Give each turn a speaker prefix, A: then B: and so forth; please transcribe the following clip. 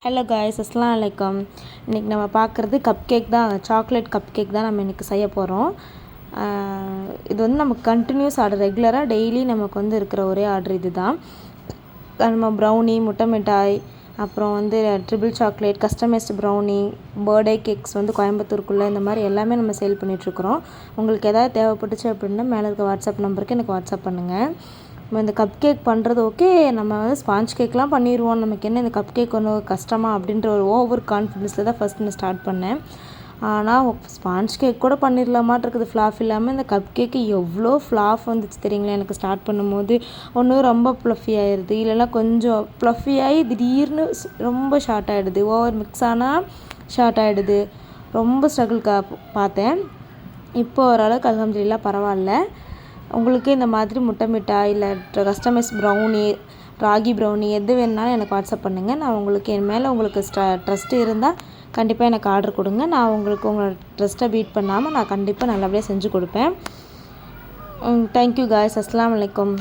A: Hello guys, அஸ்ஸலாமு அலைக்கும். இன்றைக்கி நம்ம பார்க்குறது கப் கேக் தான். சாக்லேட் கப் கேக் தான் நம்ம இன்றைக்கி செய்ய போகிறோம். இது வந்து நமக்கு கண்டினியூஸ் ஆர்டர், ரெகுலராக டெய்லி நமக்கு வந்து இருக்கிற ஒரே ஆர்டர் இது தான். நம்ம ப்ரௌனி, முட்டை மிட்டாய், அப்புறம் வந்து triple chocolate, customised brownie, birthday cakes வந்து கோயம்புத்தூருக்குள்ளே இந்த மாதிரி எல்லாமே நம்ம சேல் பண்ணிகிட்ருக்குறோம். உங்களுக்கு எதாவது தேவைப்பட்டுச்சு அப்படின்னா மேலே இருக்க வாட்ஸ்அப் நம்பருக்கு எனக்கு வாட்ஸ்அப் பண்ணுங்கள். நம்ம இந்த கப் கேக் பண்ணுறது ஓகே, நம்ம வந்து ஸ்பாஞ்ச் கேக்லாம் பண்ணிடுவோம், நமக்கு என்ன இந்த கப் கேக் ஒன்றும் கஷ்டமா அப்படின்ற ஒரு ஓவர் கான்ஃபிடென்ஸில் தான் ஃபஸ்ட் நான் ஸ்டார்ட் பண்ணேன். ஆனால் ஸ்பாஞ்ச் கேக் கூட பண்ணிடலாமாட்டிருக்குது ஃப்ளாஃப் இல்லாமல். இந்த கப் கேக்கு எவ்வளோ ஃப்ளாஃப் வந்துச்சு தெரியுங்களா எனக்கு ஸ்டார்ட் பண்ணும்போது. ஒன்று ரொம்ப ப்ளஃபி ஆயிடுது, இல்லைன்னா கொஞ்சம் ப்ளஃபி ஆகி திடீர்னு ரொம்ப ஷார்ட் ஆகிடுது, ஓவர் மிக்ஸ் ஆனால் ஷார்ட் ஆகிடுது. ரொம்ப ஸ்ட்ரகிள் பார்த்தேன். இப்போ ஓரளவுக்கு அல்ஹம்துலில்லாஹ் பரவாயில்ல. உங்களுக்கு இந்த மாதிரி முட்டை மிட்டாய் இல்லை கஸ்டமைஸ் ப்ரௌனி, ராகி ப்ரௌனி எது வேணுனாலும் எனக்கு வாட்ஸ்அப் பண்ணுங்கள். நான் உங்களுக்கு என் மேலே உங்களுக்கு ட்ரஸ்ட்டு இருந்தால் கண்டிப்பாக எனக்கு ஆர்டர் கொடுங்க. நான் உங்களுக்கு உங்களோட ட்ரஸ்ட்டை பீட் பண்ணாமல் நான் கண்டிப்பாக நல்லபடியாக செஞ்சு கொடுப்பேன். Thank you guys. அஸ்ஸலாமு அலைக்கும்.